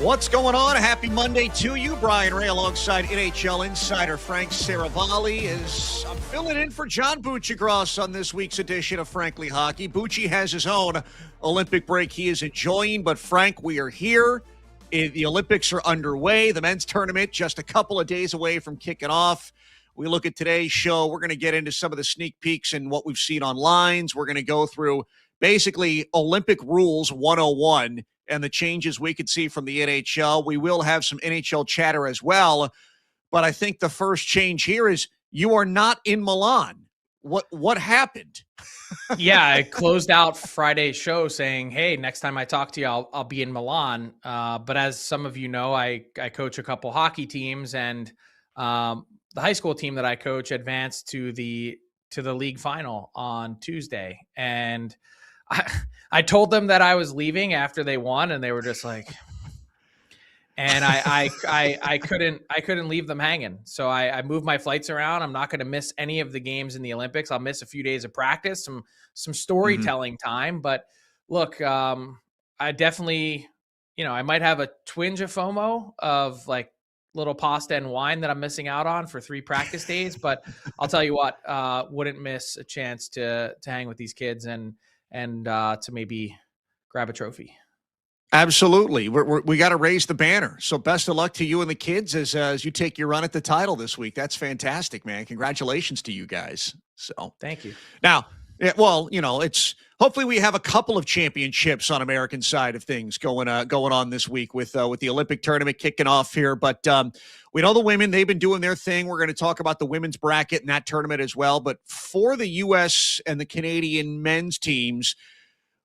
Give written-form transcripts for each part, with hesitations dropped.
What's going on? Happy Monday to you. Brian Ray alongside NHL insider Frank Seravalli is filling in for John Buccigross on this week's edition of Frankly Hockey. Bucci has his own Olympic break he is enjoying, but Frank, we are here. The Olympics are underway. The men's tournament just a couple of days away from kicking off. We look at today's show. We're going to get into some of the sneak peeks and what we've seen on lines. We're going to go through basically Olympic Rules 101 and the changes we could see from the NHL. We will have some NHL chatter as well. But I think the first change here is you are not in Milan. What happened? Yeah, I closed out Friday's show saying, hey, next time I talk to you, I'll be in Milan. But as some of you know, I coach a couple hockey teams, and the high school team that I coach advanced to the league final on Tuesday. And I told them that I was leaving after they won, and they were just like, and I couldn't leave them hanging. So I moved my flights around. I'm not going to miss any of the games in the Olympics. I'll miss a few days of practice, some storytelling time. But look, I definitely, I might have a twinge of FOMO of like little pasta and wine that I'm missing out on for 3 practice days. But I'll tell you what, wouldn't miss a chance to hang with these kids and to maybe grab a trophy. Absolutely. We got to raise the banner. So best of luck to you and the kids as you take your run at the title this week. That's fantastic, man. Congratulations to you guys. So thank you. Now, it's hopefully we have a couple of championships on American side of things going on this week with the Olympic tournament kicking off here. But we know the women, they've been doing their thing. We're going to talk about the women's bracket in that tournament as well. But for the U.S. and the Canadian men's teams,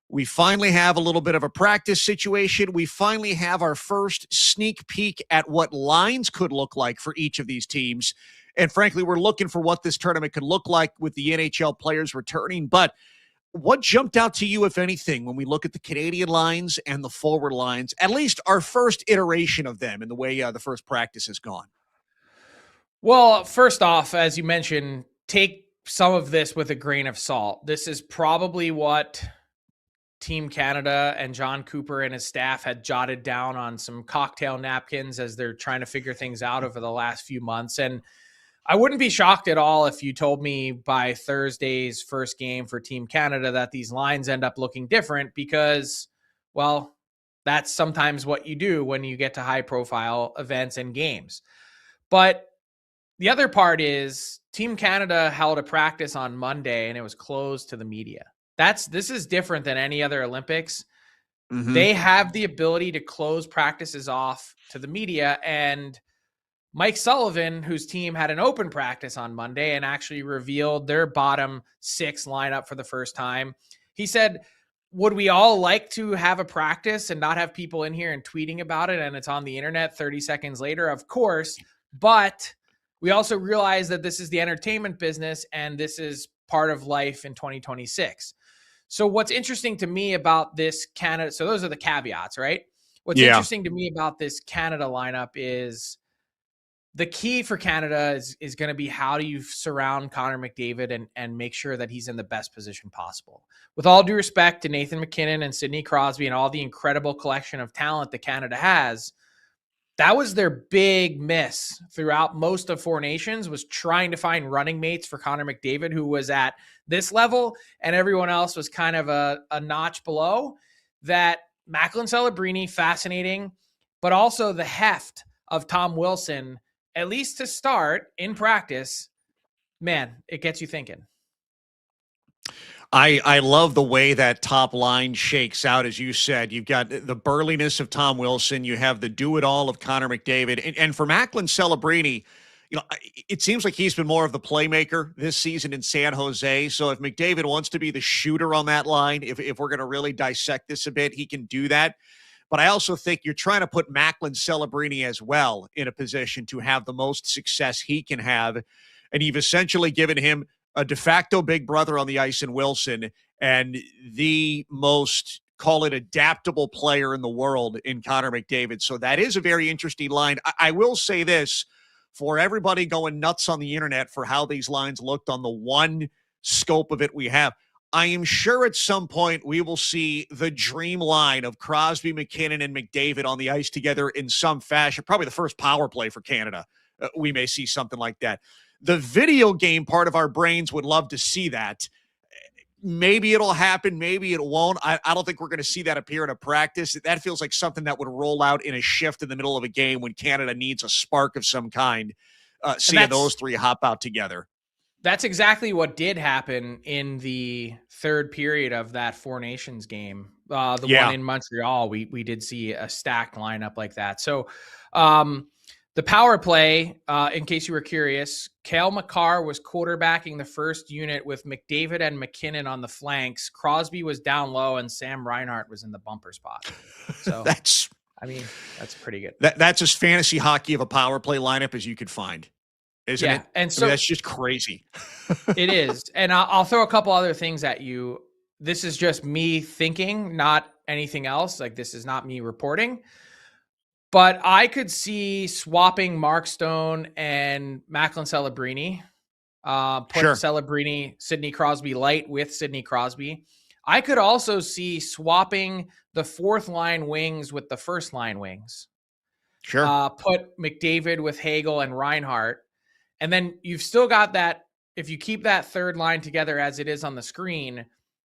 we finally have a little bit of a practice situation. We finally have our first sneak peek at what lines could look like for each of these teams. And frankly, we're looking for what this tournament could look like with the NHL players returning. But what jumped out to you, if anything, when we look at the Canadian lines and the forward lines, at least our first iteration of them and the way the first practice has gone? Well, first off, as you mentioned, take some of this with a grain of salt. This is probably what Team Canada and John Cooper and his staff had jotted down on some cocktail napkins as they're trying to figure things out over the last few months. And I wouldn't be shocked at all if you told me by Thursday's first game for Team Canada that these lines end up looking different because, well, that's sometimes what you do when you get to high-profile events and games. But the other part is Team Canada held a practice on Monday and it was closed to the media. This is different than any other Olympics. Mm-hmm. They have the ability to close practices off to the media, and Mike Sullivan, whose team had an open practice on Monday and actually revealed their bottom 6 lineup for the first time. He said, would we all like to have a practice and not have people in here and tweeting about it and it's on the internet 30 seconds later? Of course, but we also realize that this is the entertainment business and this is part of life in 2026. So what's interesting to me about this Canada, so those are the caveats, right? What's interesting to me about this Canada lineup is the key for Canada is going to be how do you surround Connor McDavid and make sure that he's in the best position possible. With all due respect to Nathan McKinnon and Sidney Crosby and all the incredible collection of talent that Canada has, that was their big miss throughout most of Four Nations, was trying to find running mates for Connor McDavid, who was at this level, and everyone else was kind of a notch below. That Macklin Celebrini, fascinating, but also the heft of Tom Wilson, at least to start in practice, man, it gets you thinking. I love the way that top line shakes out. As you said, you've got the burliness of Tom Wilson. You have the do-it-all of Connor McDavid. And for Macklin Celebrini, it seems like he's been more of the playmaker this season in San Jose. So if McDavid wants to be the shooter on that line, if we're going to really dissect this a bit, he can do that. But I also think you're trying to put Macklin Celebrini as well in a position to have the most success he can have. And you've essentially given him a de facto big brother on the ice in Wilson and the most, call it, adaptable player in the world in Connor McDavid. So that is a very interesting line. I will say this, for everybody going nuts on the internet for how these lines looked on the one scope of it we have, I am sure at some point we will see the dream line of Crosby, McKinnon, and McDavid on the ice together in some fashion. Probably the first power play for Canada. We may see something like that. The video game part of our brains would love to see that. Maybe it'll happen. Maybe it won't. I don't think we're going to see that appear in a practice. That feels like something that would roll out in a shift in the middle of a game when Canada needs a spark of some kind. Seeing those three hop out together. That's exactly what did happen in the third period of that Four Nations game. One in Montreal, we did see a stacked lineup like that. So the power play, in case you were curious, Cale Makar was quarterbacking the first unit with McDavid and McKinnon on the flanks. Crosby was down low, and Sam Reinhart was in the bumper spot. So that's pretty good. That's as fantasy hockey of a power play lineup as you could find. Isn't it? And so that's just crazy. It is. And I'll throw a couple other things at you. This is just me thinking, not anything else. Like, this is not me reporting. But I could see swapping Mark Stone and Macklin Celebrini. Put Celebrini, Sidney Crosby light with Sidney Crosby. I could also see swapping the fourth line wings with the first line wings. Sure. Put McDavid with Hagel and Reinhart. And then you've still got that, if you keep that third line together as it is on the screen,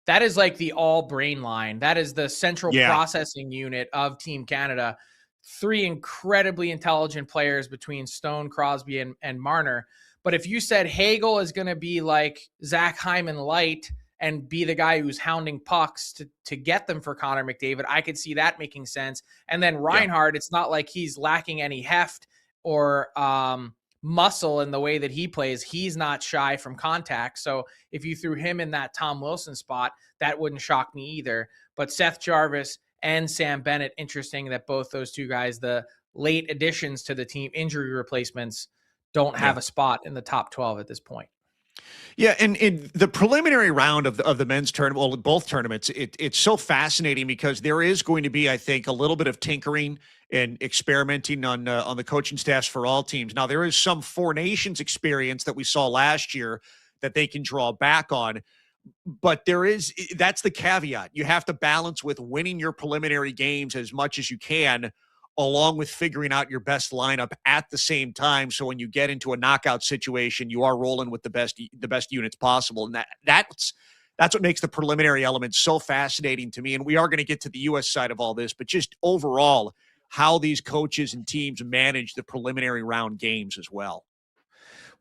that is like the all brain line. That is the central processing unit of Team Canada. Three incredibly intelligent players between Stone, Crosby, and Marner. But if you said Hagel is going to be like Zach Hyman light and be the guy who's hounding pucks to get them for Connor McDavid, I could see that making sense. And then Reinhart, it's not like he's lacking any heft or muscle in the way that he plays. He's not shy from contact. So if you threw him in that Tom Wilson spot, that wouldn't shock me either. But Seth Jarvis and Sam Bennett, interesting that both those two guys, the late additions to the team, injury replacements, don't have a spot in the top 12 at this point. Yeah, and in the preliminary round of the men's tournament, well, both tournaments, it's so fascinating because there is going to be, I think, a little bit of tinkering and experimenting on the coaching staffs for all teams. Now, there is some Four Nations experience that we saw last year that they can draw back on, but that's the caveat. You have to balance with winning your preliminary games as much as you can, along with figuring out your best lineup at the same time. So when you get into a knockout situation, you are rolling with the best units possible. And that's what makes the preliminary element so fascinating to me. And we are going to get to the U.S. side of all this, but just overall, how these coaches and teams manage the preliminary round games as well.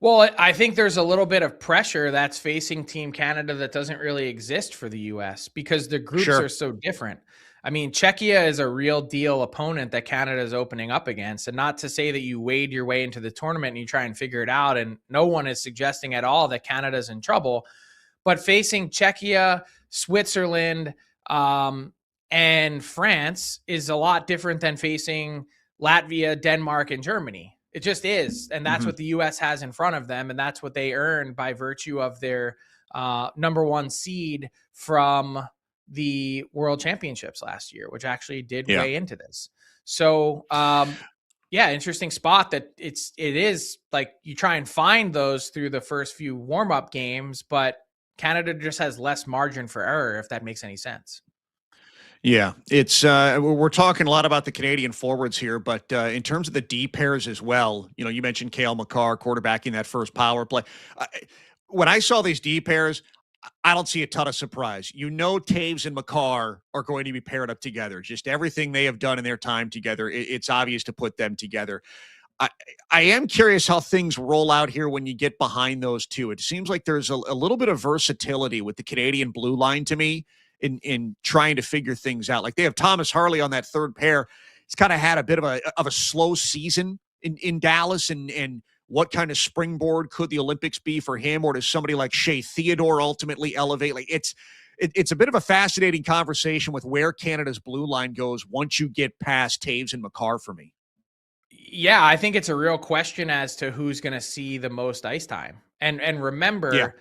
Well, I think there's a little bit of pressure that's facing Team Canada that doesn't really exist for the U.S. because the groups are so different. I mean, Czechia is a real deal opponent that Canada is opening up against. And not to say that you wade your way into the tournament and you try and figure it out. And no one is suggesting at all that Canada's in trouble. But facing Czechia, Switzerland, and France is a lot different than facing Latvia, Denmark, and Germany. It just is. And that's what the U.S. has in front of them. And that's what they earned by virtue of their number one seed from the World Championships last year, which actually did weigh into this. So, interesting spot that it is like you try and find those through the first few warm-up games, but Canada just has less margin for error, if that makes any sense. Yeah, it's we're talking a lot about the Canadian forwards here, but in terms of the D pairs as well, you mentioned Cale Makar quarterbacking that first power play. When I saw these D pairs, I don't see a ton of surprise. Taves and Makar are going to be paired up together. Just everything they have done in their time together, it's obvious to put them together. I am curious how things roll out here when you get behind those two. It seems like there's a little bit of versatility with the Canadian blue line to me in trying to figure things out. Like they have Thomas Harley on that third pair. He's kind of had a bit of a slow season in Dallas, and what kind of springboard could the Olympics be for him, or does somebody like Shea Theodore ultimately elevate? Like it's a bit of a fascinating conversation with where Canada's blue line goes once you get past Taves and Makar for me. Yeah, I think it's a real question as to who's going to see the most ice time. And remember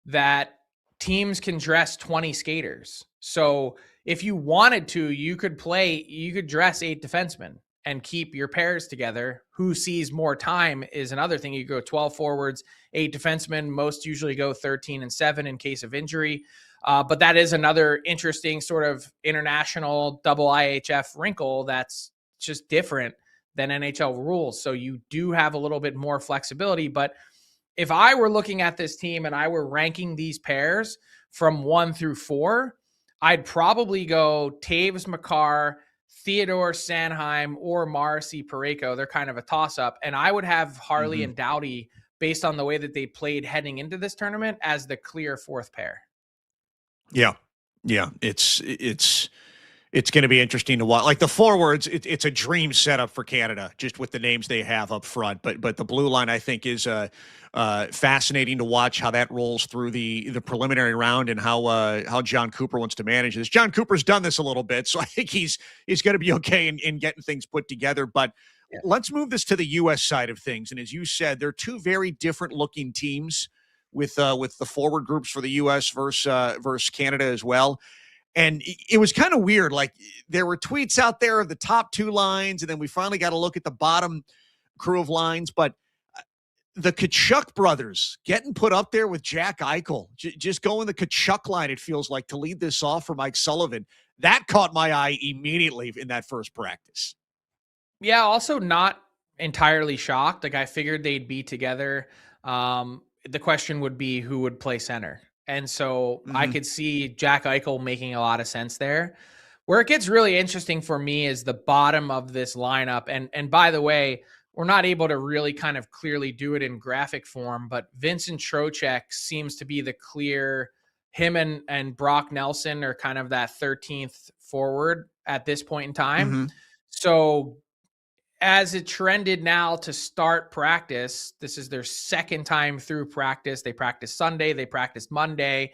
that teams can dress 20 skaters. So if you wanted to, you could dress 8 defensemen and keep your pairs together. Who sees more time is another thing. You go 12 forwards, 8 defensemen. Most usually go 13 and 7 in case of injury. But that is another interesting sort of international double IHF wrinkle that's just different than NHL rules. So you do have a little bit more flexibility. But if I were looking at this team and I were ranking these pairs from 1 through 4, I'd probably go Taves, Makar, Theodore, Sanheim, or Morrissey, Parayko. They're kind of a toss-up. And I would have Harley and Doughty, based on the way that they played heading into this tournament, as the clear 4th pair. Yeah. It's going to be interesting to watch. Like the forwards, it's a dream setup for Canada, just with the names they have up front. But the blue line, I think, is fascinating to watch how that rolls through the preliminary round and how John Cooper wants to manage this. John Cooper's done this a little bit, so I think he's going to be okay in getting things put together. But let's move this to the U.S. side of things. And as you said, they're two very different looking teams with the forward groups for the U.S. versus Canada as well. And it was kind of weird. Like there were tweets out there of the top 2 lines, and then we finally got to look at the bottom crew of lines. But the Tkachuk brothers getting put up there with Jack Eichel, just going the Tkachuk line, it feels like, to lead this off for Mike Sullivan. That caught my eye immediately in that first practice. Yeah, also not entirely shocked. Like I figured they'd be together. The question would be who would play center. And so I could see Jack Eichel making a lot of sense there. Where it gets really interesting for me is the bottom of this lineup. And by the way, we're not able to really kind of clearly do it in graphic form, but Vincent Trocheck seems to be the clear, him and Brock Nelson are kind of that 13th forward at this point in time. So as it trended now to start practice, this is their second time through practice. They practiced Sunday, they practiced Monday.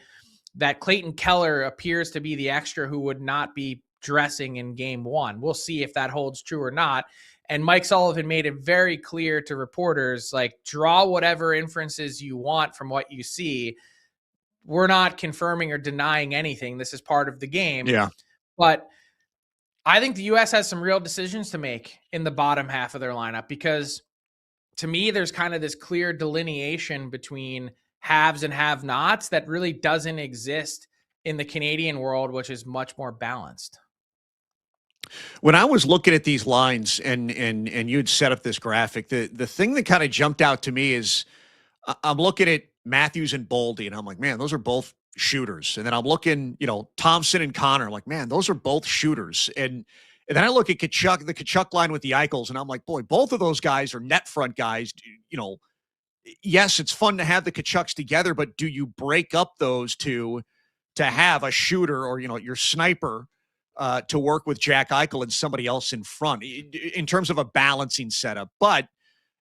That Clayton Keller appears to be the extra who would not be dressing in game 1. We'll see if that holds true or not. And Mike Sullivan made it very clear to reporters, like, draw whatever inferences you want from what you see. We're not confirming or denying anything. This is part of the game. Yeah. But I think the U.S. has some real decisions to make in the bottom half of their lineup, because to me, there's kind of this clear delineation between haves and have-nots that really doesn't exist in the Canadian world, which is much more balanced. When I was looking at these lines and you'd set up this graphic, the thing that kind of jumped out to me is I'm looking at Matthews and Boldy, and I'm like, man, those are both shooters. And then I'm looking, Thompson and Connor. I'm like, man, those are both shooters. And then I look at Tkachuk, the Tkachuk line with the Eichels, and I'm like, boy, both of those guys are net front guys. Yes, it's fun to have the Tkachuks together, but do you break up those two to have a shooter or, your sniper to work with Jack Eichel and somebody else in front in terms of a balancing setup? But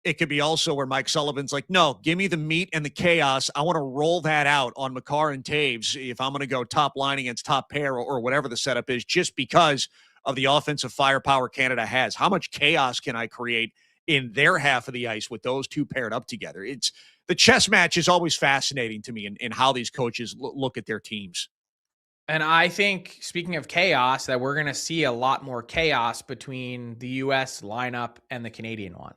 it could be also where Mike Sullivan's like, no, give me the meat and the chaos. I want to roll that out on Makar and Taves if I'm going to go top line against top pair or whatever the setup is, just because of the offensive firepower Canada has. How much chaos can I create in their half of the ice with those two paired up together? It's the chess match is always fascinating to me in how these coaches look at their teams. And I think, speaking of chaos, that we're going to see a lot more chaos between the U.S. lineup and the Canadian one.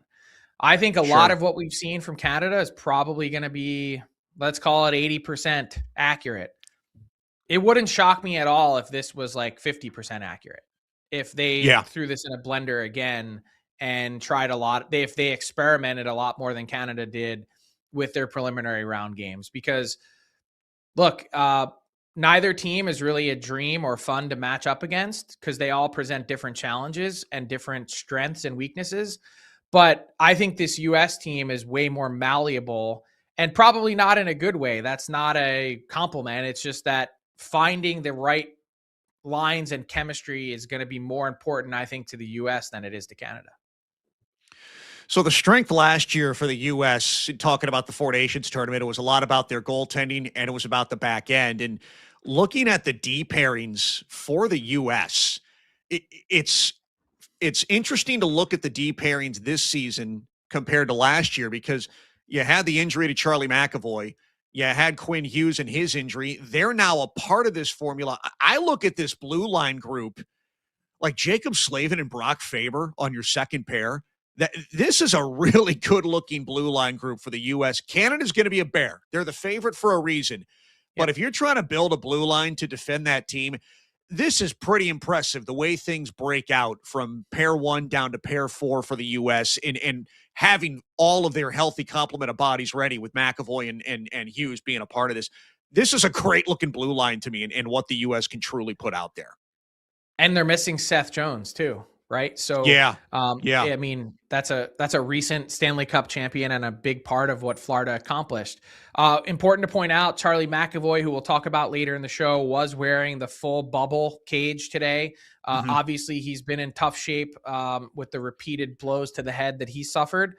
I think a lot of what we've seen from Canada is probably going to be, let's call it 80% accurate. It wouldn't shock me at all if this was like 50% accurate. If they threw this in a blender again and tried if they experimented a lot more than Canada did with their preliminary round games. Because look, neither team is really a dream or fun to match up against, because they all present different challenges and different strengths and weaknesses. But I think this U.S. team is way more malleable, and probably not in a good way. That's not a compliment. It's just that finding the right lines and chemistry is going to be more important, I think, to the U.S. than it is to Canada. So the strength last year for the U.S., talking about the Four Nations tournament, it was a lot about their goaltending and it was about the back end. And looking at the D pairings for the U.S., it's interesting to look at the D pairings this season compared to last year, because you had the injury to Charlie McAvoy. You had Quinn Hughes and his injury. They're now a part of this formula. I look at this blue line group like Jacob Slavin and Brock Faber on your second pair. This is a really good-looking blue line group for the U.S. Canada's going to be a bear. They're the favorite for a reason. But if you're trying to build a blue line to defend that team, this is pretty impressive, the way things break out from pair 1 down to pair 4 for the U.S. and having all of their healthy complement of bodies ready with McAvoy and Hughes being a part of this. This is a great-looking blue line to me and what the U.S. can truly put out there. And they're missing Seth Jones, too, right? So, yeah. I mean, that's a recent Stanley Cup champion and a big part of what Florida accomplished. Important to point out, Charlie McAvoy, who we'll talk about later in the show, was wearing the full bubble cage today. Obviously, he's been in tough shape with the repeated blows to the head that he suffered.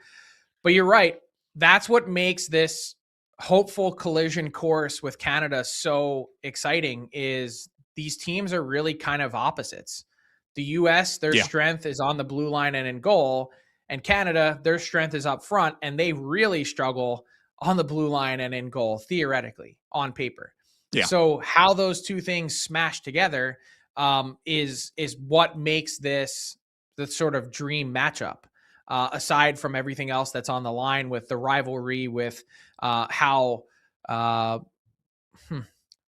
But you're right. That's what makes this hopeful collision course with Canada so exciting, is these teams are really kind of opposites. The U.S., their strength is on the blue line and in goal, and Canada, their strength is up front, and they really struggle on the blue line and in goal, theoretically, on paper. Yeah. So how those two things smash together is what makes this the sort of dream matchup, aside from everything else that's on the line with the rivalry, with how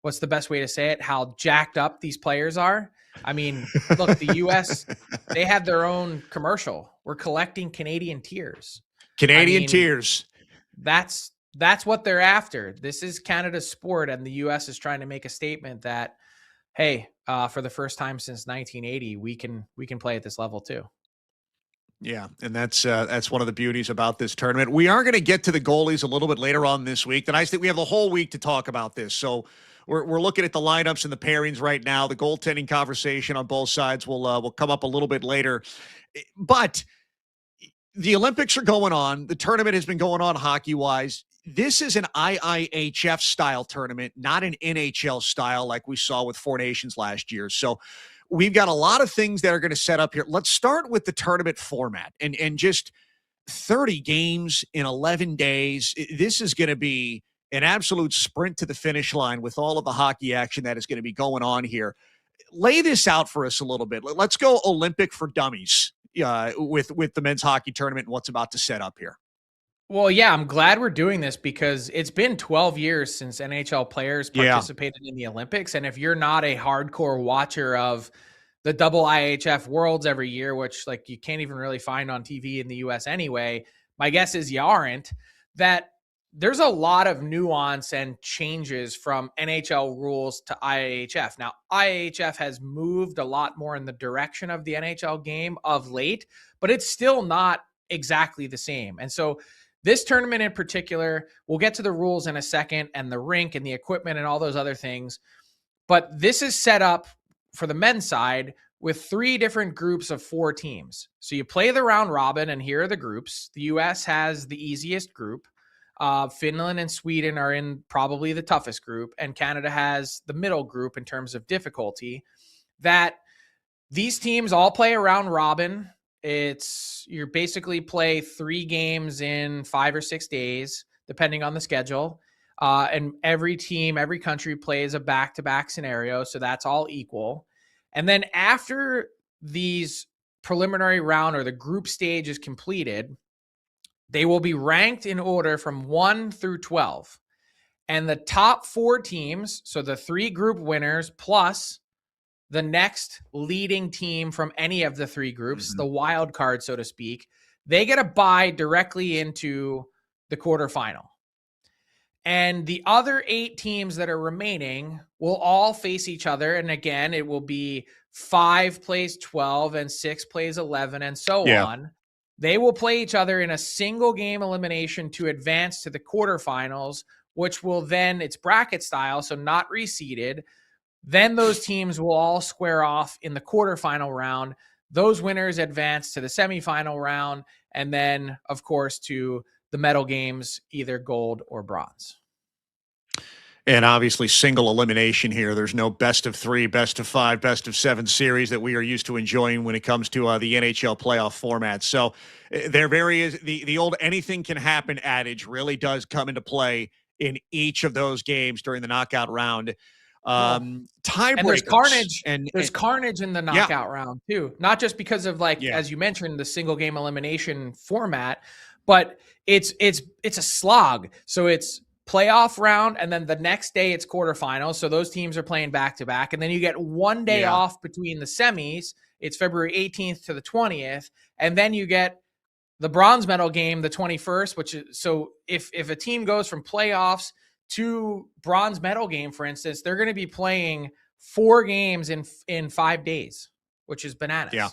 what's the best way to say it? How jacked up these players are. I mean, look, the U.S., they had their own commercial. We're collecting Canadian tears. Tears. That's what they're after. This is Canada's sport, and the U.S. is trying to make a statement that, hey, for the first time since 1980, we can play at this level too. Yeah, and that's one of the beauties about this tournament. We are going to get to the goalies a little bit later on this week. The nice thing, we have the whole week to talk about this. So we're looking at the lineups and the pairings right now. The goaltending conversation on both sides will come up a little bit later. But the Olympics are going on. The tournament has been going on hockey-wise. This is an IIHF style tournament, not an NHL style like we saw with Four Nations last year. So we've got a lot of things that are going to set up here. Let's start with the tournament format and just 30 games in 11 days. This is going to be an absolute sprint to the finish line with all of the hockey action that is going to be going on here. Lay this out for us a little bit. Let's go Olympic for dummies with the men's hockey tournament and what's about to set up here. Well, yeah, I'm glad we're doing this because it's been 12 years since NHL players participated in the Olympics. And if you're not a hardcore watcher of the double IHF Worlds every year, which like you can't even really find on TV in the US anyway, my guess is you aren't, that there's a lot of nuance and changes from NHL rules to IIHF. Now, IIHF has moved a lot more in the direction of the NHL game of late, but it's still not exactly the same. And so this tournament in particular, we'll get to the rules in a second and the rink and the equipment and all those other things. But this is set up for the men's side with 3 different groups of 4 teams. So you play the round robin, and here are the groups. The U.S. has the easiest group. Finland and Sweden are in probably the toughest group, and Canada has the middle group in terms of difficulty. That these teams all play a round robin. You basically play 3 games in 5 or 6 days, depending on the schedule. And every team, every country plays a back-to-back scenario. So that's all equal. And then after these preliminary round or the group stage is completed, they will be ranked in order from 1 through 12. And the top 4 teams, so the 3 group winners plus the next leading team from any of the 3 groups, the wild card, so to speak, they get a bye directly into the quarterfinal. And the other 8 teams that are remaining will all face each other. And again, it will be 5 plays 12 and 6 plays 11 and so on. They will play each other in a single game elimination to advance to the quarterfinals, which will then, it's bracket style, so not reseeded. Then those teams will all square off in the quarterfinal round. Those winners advance to the semifinal round, and then, of course, to the medal games, either gold or bronze. And obviously single elimination here. There's no best of 3, best of 5, best of 7 series that we are used to enjoying when it comes to the NHL playoff format. So the old anything can happen adage really does come into play in each of those games during the knockout round. Tiebreakers. And there's carnage. There's carnage in the knockout round too. Not just because of as you mentioned, the single game elimination format, but it's a slog. So it's playoff round, and then the next day it's quarterfinals. So those teams are playing back to back. And then you get one day off between the semis. It's February 18th to the 20th. And then you get the bronze medal game, the 21st, which is, so if a team goes from playoffs to bronze medal game, for instance, they're going to be playing 4 games in 5 days, which is bananas. Yeah.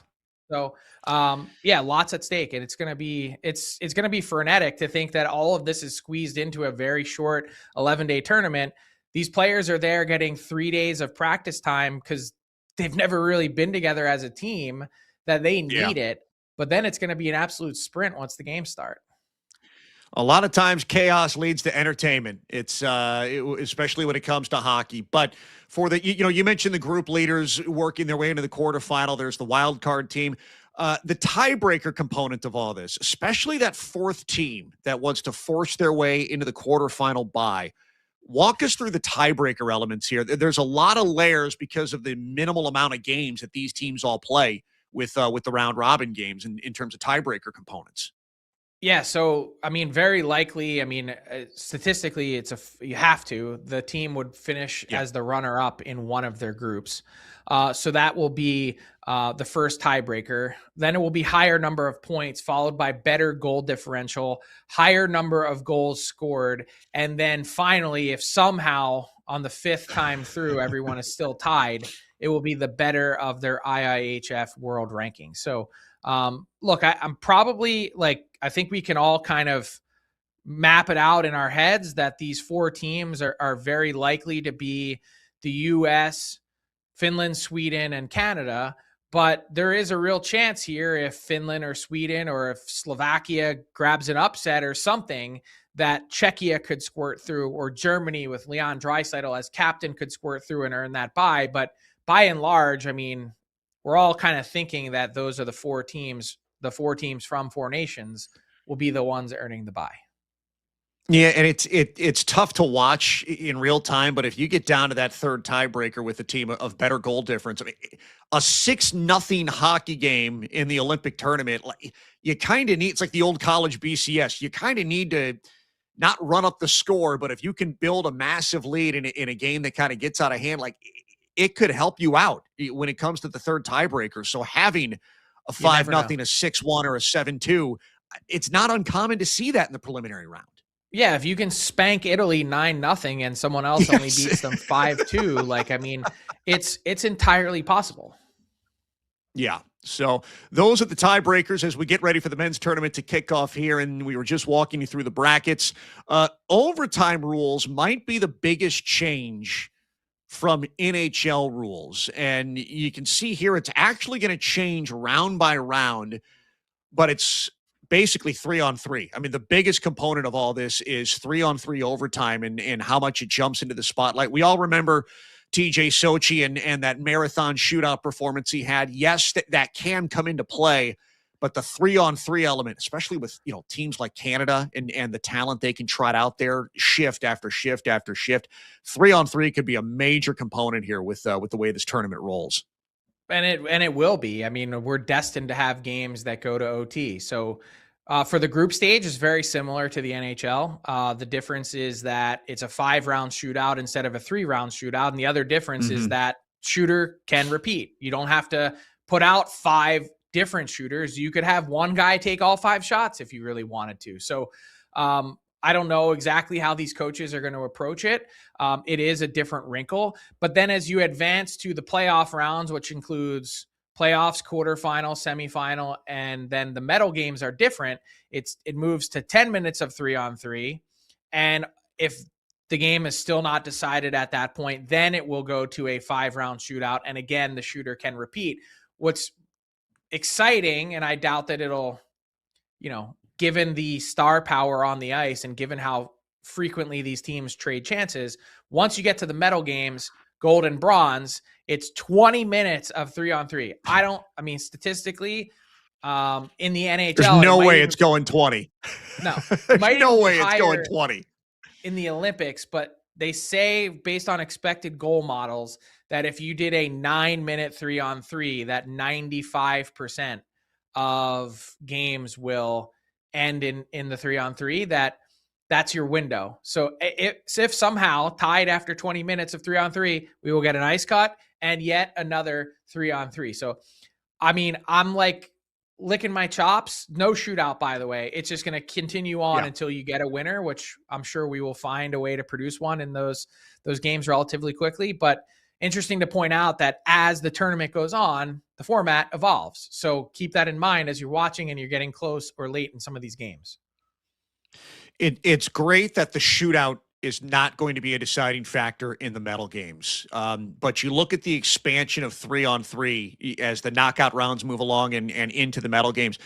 So, lots at stake, and it's going to be frenetic to think that all of this is squeezed into a very short 11-day tournament. These players are there getting 3 days of practice time because they've never really been together as a team, that they need it. But then it's going to be an absolute sprint once the games start. A lot of times chaos leads to entertainment. It's especially when it comes to hockey. But for the, you mentioned the group leaders working their way into the quarterfinal. There's the wild card team. The tiebreaker component of all this, especially that fourth team that wants to force their way into the quarterfinal bye. Walk us through the tiebreaker elements here. There's a lot of layers because of the minimal amount of games that these teams all play with the round robin games in terms of tiebreaker components. Yeah. So, very likely, statistically, you have to, the team would finish as the runner up in one of their groups. So that will be the first tiebreaker. Then it will be higher number of points, followed by better goal differential, higher number of goals scored. And then finally, if somehow on the 5th time through, everyone is still tied, it will be the better of their IIHF world ranking. So, look, I'm probably I think we can all kind of map it out in our heads that these 4 teams are very likely to be the US, Finland, Sweden, and Canada. But there is a real chance here, if Finland or Sweden or if Slovakia grabs an upset or something, that Czechia could squirt through, or Germany with Leon Draisaitl as captain could squirt through and earn that bye. But by and large, we're all kind of thinking that those are the 4 teams from 4 nations will be the ones earning the bye. Yeah, and it's tough to watch in real time, but if you get down to that third tiebreaker with a team of better goal difference, a 6-0 hockey game in the Olympic tournament, you kind of need, it's like the old college BCS. You kind of need to not run up the score, but if you can build a massive lead in a game that kind of gets out of hand, it could help you out when it comes to the third tiebreaker. So having a 5-0, a 6-1, or a 7-2, it's not uncommon to see that in the preliminary round. Yeah, if you can spank Italy 9-0 and someone else only beats them 5-2, it's entirely possible. Yeah. So those are the tiebreakers as we get ready for the men's tournament to kick off here. And we were just walking you through the brackets. Overtime rules might be the biggest change from NHL rules. And you can see here, it's actually going to change round by round, but it's basically 3-on-3. The biggest component of all this is 3-on-3 overtime and how much it jumps into the spotlight. We all remember TJ Sochi and that marathon shootout performance he had. Yes, that can come into play, but the 3-on-3 element, especially with teams like Canada and the talent they can trot out there shift after shift after shift, 3-on-3 could be a major component here with the way this tournament rolls. And it will be. We're destined to have games that go to OT. So for the group stage, it's very similar to the NHL. The difference is that it's a 5-round shootout instead of a 3-round shootout. And the other difference is that shooter can repeat. You don't have to put out 5 different shooters. You could have one guy take all 5 shots if you really wanted to. So I don't know exactly how these coaches are going to approach it. It is a different wrinkle. But then as you advance to the playoff rounds, which includes playoffs, quarterfinal, semifinal, and then the medal games are different. It moves to 10 minutes of 3-on-3. And if the game is still not decided at that point, then it will go to a 5-round shootout. And again, the shooter can repeat. What's exciting, and I doubt that it'll, given the star power on the ice and given how frequently these teams trade chances, once you get to the medal games, gold and bronze, it's 20 minutes of 3-on-3. Statistically, in the NHL, there's no way it's going 20. No, there's no way it's going 20 in the Olympics. But they say, based on expected goal models, that if you did a 9-minute 3-on-3, that 95% of games will end in the 3-on-3. That that's your window. So if somehow tied after 20 minutes of 3-on-3, we will get an ice cut and yet another 3-on-3. So, I mean, I'm like licking my chops. No shootout, by the way. It's just going to continue on until you get a winner, which I'm sure we will find a way to produce one in those games relatively quickly. But interesting to point out that as the tournament goes on, the format evolves. So keep that in mind as you're watching and you're getting close or late in some of these games. It's great that the shootout is not going to be a deciding factor in the medal games. But you look at the expansion of 3-on-3 as the knockout rounds move along and into the medal games.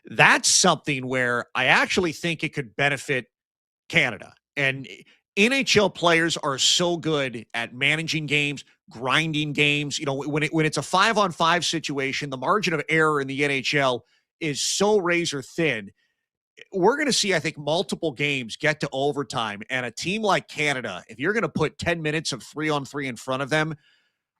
That's something where I actually think it could benefit Canada. And NHL players are so good at managing games, grinding games. You know, when it's a 5-on-5 situation, the margin of error in the NHL is so razor thin. We're going to see, I think, multiple games get to overtime, and a team like Canada, if you're going to put 10 minutes of 3-on-3 in front of them,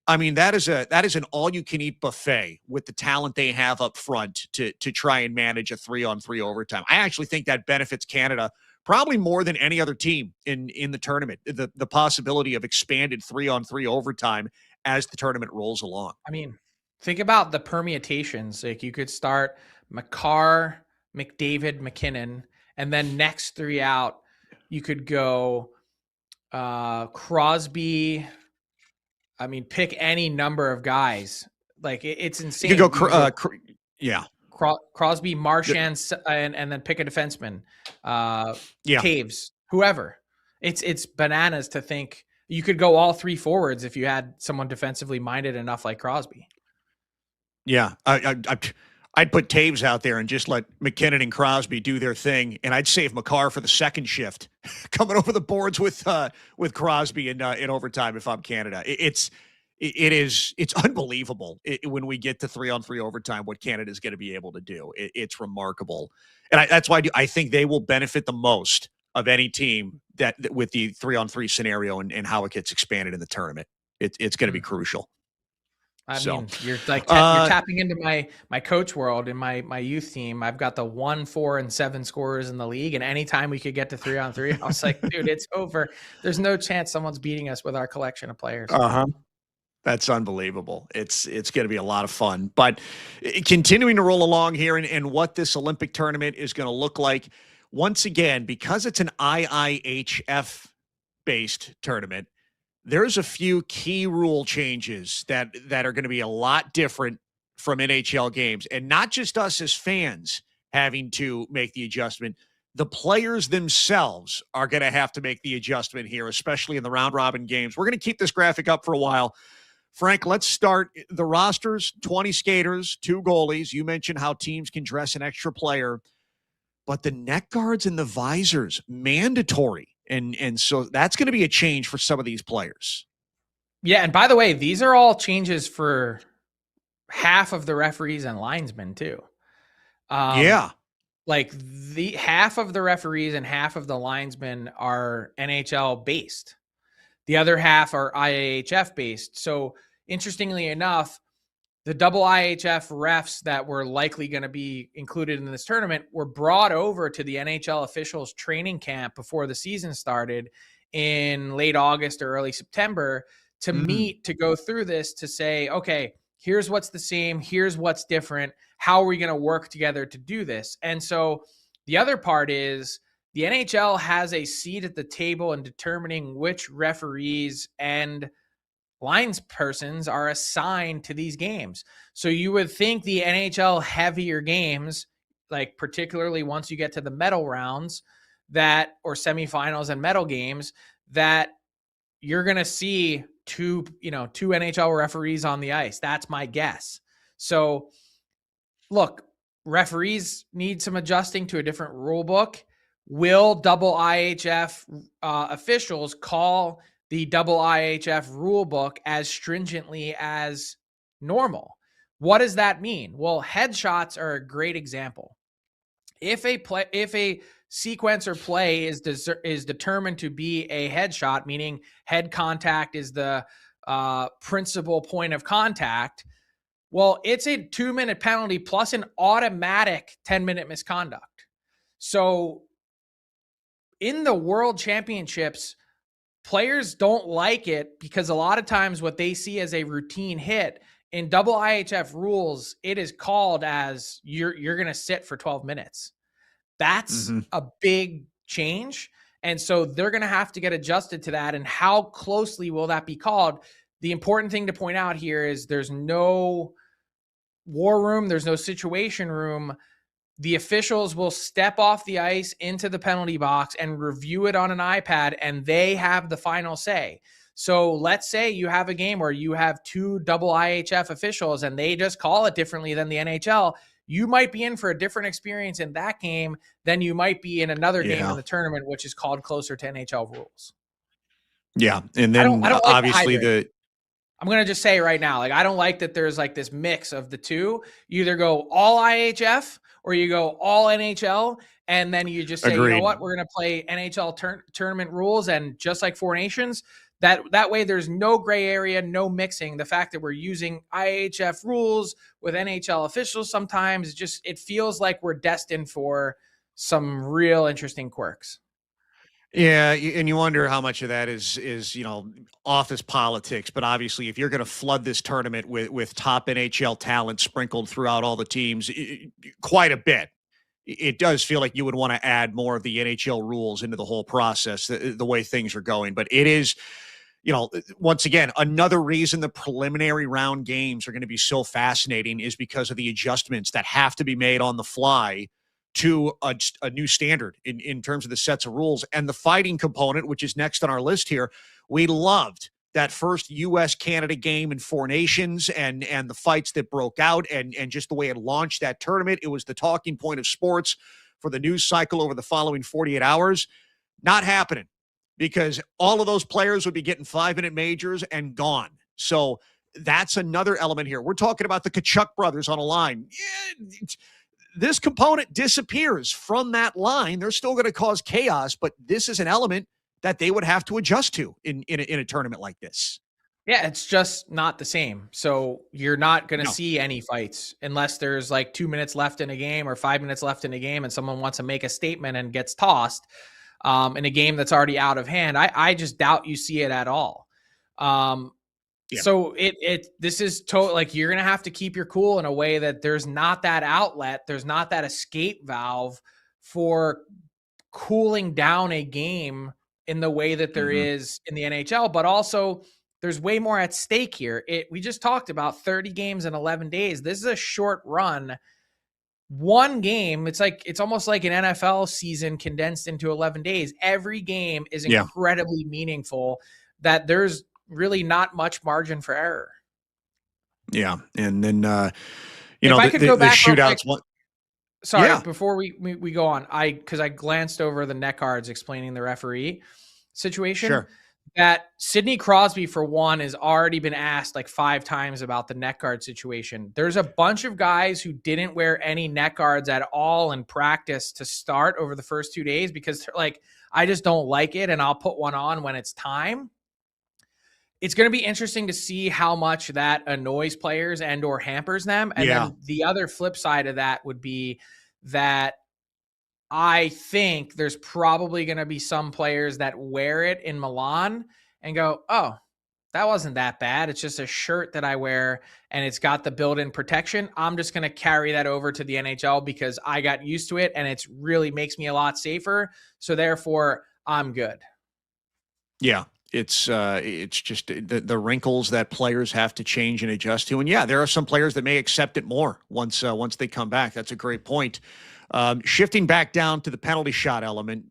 I mean, that is an all-you-can-eat buffet with the talent they have up front to try and manage a 3-on-3 overtime. I actually think that benefits Canada probably more than any other team in the tournament, the possibility of expanded 3-on-3 overtime as the tournament rolls along. I mean, think about the permutations. Like, you could start Makar, McDavid, McKinnon, and then next 3 out, you could go Crosby. I mean, pick any number of guys. Like, it's insane. You could go, Crosby, Marchand, and then pick a defenseman. Taves, whoever. It's bananas to think you could go all 3 forwards if you had someone defensively minded enough like Crosby. Yeah, I'd put Taves out there and just let McKinnon and Crosby do their thing, and I'd save Makar for the second shift, coming over the boards with Crosby in overtime if I'm Canada. It's unbelievable when we get to 3-on-3 overtime what Canada is going to be able to do. It's remarkable, and that's why I think they will benefit the most of any team that with the 3-on-3 scenario and how it gets expanded in the tournament. It's going to be crucial. I mean, you're like you're tapping into my coach world in my youth team. I've got the 1, 4, and 7 scorers in the league, and anytime we could get to 3-on-3, I was like, dude, it's over. There's no chance someone's beating us with our collection of players. That's unbelievable. It's going to be a lot of fun. But continuing to roll along here and what this Olympic tournament is going to look like, once again, because it's an IIHF-based tournament, there's a few key rule changes that are going to be a lot different from NHL games, and not just us as fans having to make the adjustment. The players themselves are going to have to make the adjustment here, especially in the round-robin games. We're going to keep this graphic up for a while. Frank, let's start the rosters, 20 skaters, 2 goalies. You mentioned how teams can dress an extra player, but the neck guards and the visors, mandatory. And so that's going to be a change for some of these players. Yeah, and by the way, these are all changes for half of the referees and linesmen too. Like the half of the referees and half of the linesmen are NHL based. The other half are IIHF based. So interestingly enough, the double IHF refs that were likely going to be included in this tournament were brought over to the NHL officials training camp before the season started in late August or early September to meet, to go through this, to say, okay, here's what's the same, here's what's different, how are we going to work together to do this? And so the other part is the NHL has a seat at the table in determining which referees and lines persons are assigned to these games. So you would think the NHL heavier games, like particularly once you get to the medal rounds or semifinals and medal games, that you're going to see two NHL referees on the ice. That's my guess. So look, referees need some adjusting to a different rule book. Will double IHF officials call the double IHF rule book as stringently as normal? What does that mean? Well, headshots are a great example. If a sequence or play is determined to be a headshot, meaning head contact is the principal point of contact, well, it's a 2-minute penalty plus an automatic 10-minute misconduct. So in the World Championships, players don't like it because a lot of times what they see as a routine hit in double IHF rules, it is called as you're going to sit for 12 minutes. That's a big change. And so they're going to have to get adjusted to that. And how closely will that be called? The important thing to point out here is there's no war room. There's no situation room. The officials will step off the ice into the penalty box and review it on an iPad, and they have the final say. So let's say you have a game where you have two double IHF officials and they just call it differently than the NHL. You might be in for a different experience in that game than you might be in another game in the tournament, which is called closer to NHL rules. Yeah. And then I don't obviously I'm going to just say right now, like, I don't like that there's like this mix of the two. You either go all IHF or you go all NHL, and then you just say, you know what, we're going to play NHL tournament rules. And just like Four Nations, that way there's no gray area, no mixing. The fact that we're using IHF rules with NHL officials sometimes, it feels like we're destined for some real interesting quirks. Yeah, and you wonder how much of that is office politics. But obviously, if you're going to flood this tournament with top NHL talent sprinkled throughout all the teams, quite a bit, it does feel like you would want to add more of the NHL rules into the whole process, the way things are going. But it is, once again, another reason the preliminary round games are going to be so fascinating is because of the adjustments that have to be made on the fly to a new standard in terms of the sets of rules. And the fighting component, which is next on our list here, we loved that first U.S.-Canada game in Four Nations and the fights that broke out and just the way it launched that tournament. It was the talking point of sports for the news cycle over the following 48 hours. Not happening because all of those players would be getting 5-minute majors and gone. So that's another element here. We're talking about the Tkachuk brothers on a line. Yeah, this component disappears from that line. They're still going to cause chaos, but this is an element that they would have to adjust to in a tournament like this. Yeah, it's just not the same. So you're not going to see any fights unless there's like 2 minutes left in a game or 5 minutes left in a game and someone wants to make a statement and gets tossed in a game that's already out of hand. I just doubt you see it at all. Yeah. So this is like you're going to have to keep your cool in a way that there's not that outlet. There's not that escape valve for cooling down a game in the way that there is in the NHL, but also there's way more at stake here. We just talked about 30 games in 11 days. This is a short run. One game, it's almost like an NFL season condensed into 11 days. Every game is incredibly meaningful, that there's really not much margin for error. Yeah. And then, the shootouts. Sorry, before we go on, because I glanced over the net cards explaining the referee situation. Sure. That Sidney Crosby, for one, has already been asked like 5 times about the net guard situation. There's a bunch of guys who didn't wear any net guards at all in practice to start over the first 2 days because they're like, I just don't like it, and I'll put one on when it's time. It's going to be interesting to see how much that annoys players and or hampers them. And then the other flip side of that would be that I think there's probably going to be some players that wear it in Milan and go, oh, that wasn't that bad. It's just a shirt that I wear and it's got the built-in protection. I'm just going to carry that over to the NHL because I got used to it and it really makes me a lot safer. So therefore I'm good. Yeah. It's just the wrinkles that players have to change and adjust to. And there are some players that may accept it more once they come back. That's a great point. Shifting back down to the penalty shot element,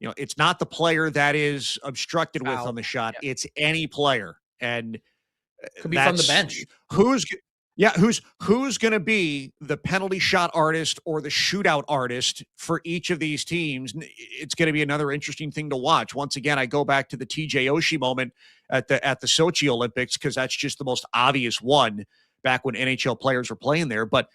it's not the player that is obstructed with on the shot. Yeah. It's any player. And could be from the bench. Who's going to be the penalty shot artist or the shootout artist for each of these teams? It's going to be another interesting thing to watch. Once again, I go back to the TJ Oshie moment at the Sochi Olympics because that's just the most obvious one back when NHL players were playing there. But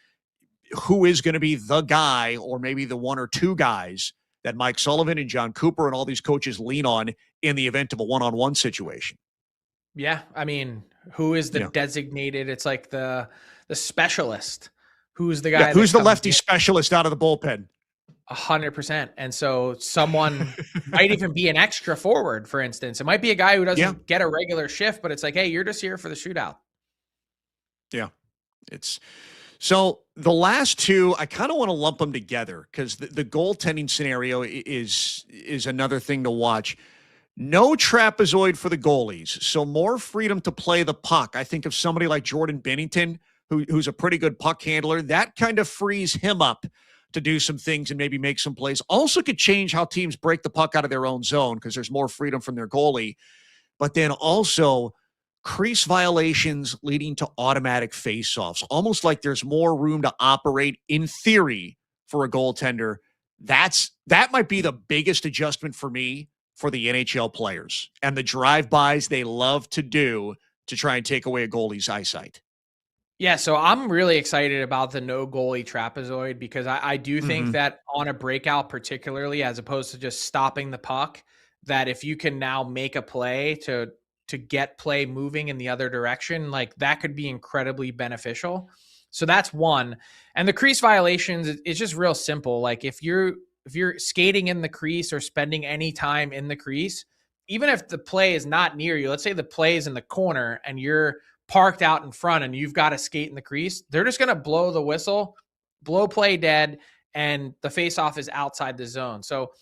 who is going to be the guy or maybe the one or two guys that Mike Sullivan and John Cooper and all these coaches lean on in the event of a one-on-one situation? Yeah, I mean, who is the designated? It's like the specialist. Who's the guy? Who's the lefty specialist out of the bullpen? 100%. And so someone might even be an extra forward, for instance. It might be a guy who doesn't get a regular shift, but it's like, hey, you're just here for the shootout. Yeah. It's so the last two, I kind of want to lump them together because the goaltending scenario is another thing to watch. No trapezoid for the goalies, so more freedom to play the puck. I think of somebody like Jordan Binnington, who's a pretty good puck handler. That kind of frees him up to do some things and maybe make some plays. Also could change how teams break the puck out of their own zone because there's more freedom from their goalie. But then also crease violations leading to automatic faceoffs, almost like there's more room to operate in theory for a goaltender. That might be the biggest adjustment for me for the NHL players and the drive-bys they love to do to try and take away a goalie's eyesight. Yeah, so I'm really excited about the no goalie trapezoid because I do think that on a breakout, particularly as opposed to just stopping the puck, that if you can now make a play to get play moving in the other direction, like that could be incredibly beneficial. So that's one. And the crease violations, it's just real simple. Like if you're skating in the crease or spending any time in the crease, even if the play is not near you, let's say the play is in the corner and you're parked out in front and you've got to skate in the crease, they're just going to blow the whistle, blow play dead, and the faceoff is outside the zone. So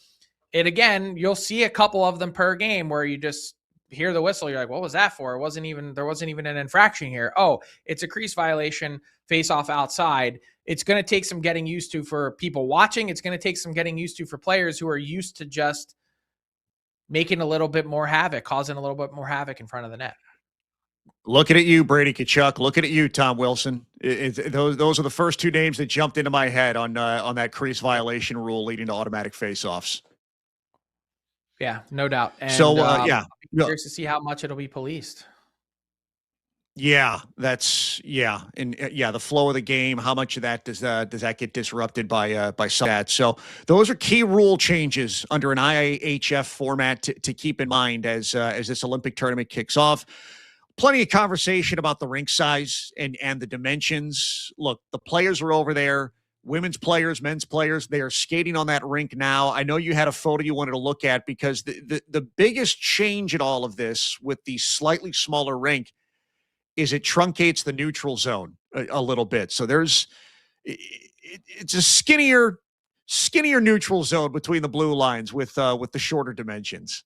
again, you'll see a couple of them per game where you just hear the whistle. You're like, what was that for? There wasn't even an infraction here. Oh, it's a crease violation, faceoff outside. It's going to take some getting used to for people watching. It's going to take some getting used to for players who are used to just making a little bit more havoc, causing a little bit more havoc in front of the net. Looking at you, Brady Tkachuk. Looking at you, Tom Wilson. Those are the first two names that jumped into my head on that crease violation rule leading to automatic faceoffs. Yeah, no doubt. And, so, I'm curious to see how much it'll be policed. Yeah, and the flow of the game. How much of that does that get disrupted by some of that? So those are key rule changes under an IIHF format to keep in mind as this Olympic tournament kicks off. Plenty of conversation about the rink size and the dimensions. Look, the players are over there. Women's players, men's players, they are skating on that rink now. I know you had a photo you wanted to look at because the biggest change in all of this with the slightly smaller rink is it truncates the neutral zone a little bit. So it's a skinnier neutral zone between the blue lines with the shorter dimensions.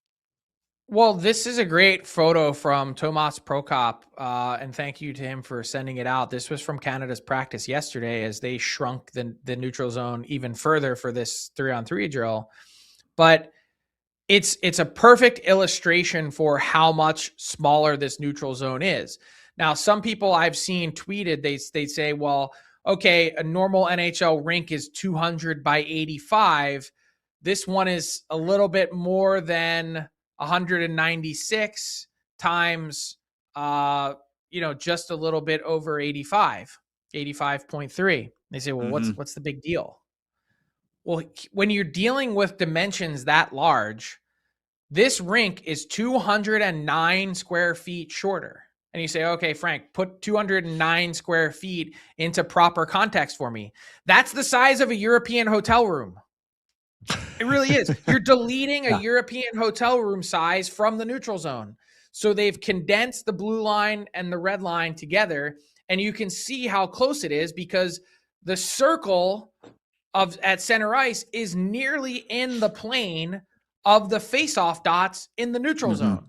Well, this is a great photo from Tomas Prokop, and thank you to him for sending it out. This was from Canada's practice yesterday as they shrunk the neutral zone even further for this 3-on-3 drill. But it's a perfect illustration for how much smaller this neutral zone is. Now, some people I've seen tweeted, they say, well, okay, a normal NHL rink is 200 by 85. This one is a little bit more than 196 times, just a little bit over 85.3. They say, well, what's the big deal? Well, when you're dealing with dimensions that large, this rink is 209 square feet shorter. And you say, okay, Frank, put 209 square feet into proper context for me. That's the size of a European hotel room. It really is. You're deleting a European hotel room size from the neutral zone. So they've condensed the blue line and the red line together, and you can see how close it is because the circle at center ice is nearly in the plane of the face-off dots in the neutral zone.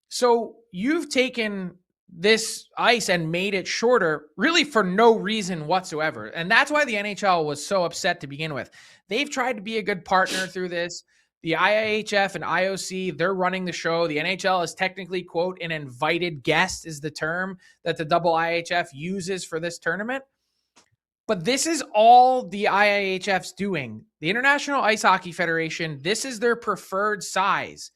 So you've taken this ice and made it shorter really for no reason whatsoever. And that's why the NHL was so upset to begin with. They've tried to be a good partner through this. The IIHF and IOC, they're running the show. The NHL is technically, quote, an invited guest is the term that the IIHF uses for this tournament. But this is all the IIHF's doing. The International Ice Hockey Federation, this is their preferred size.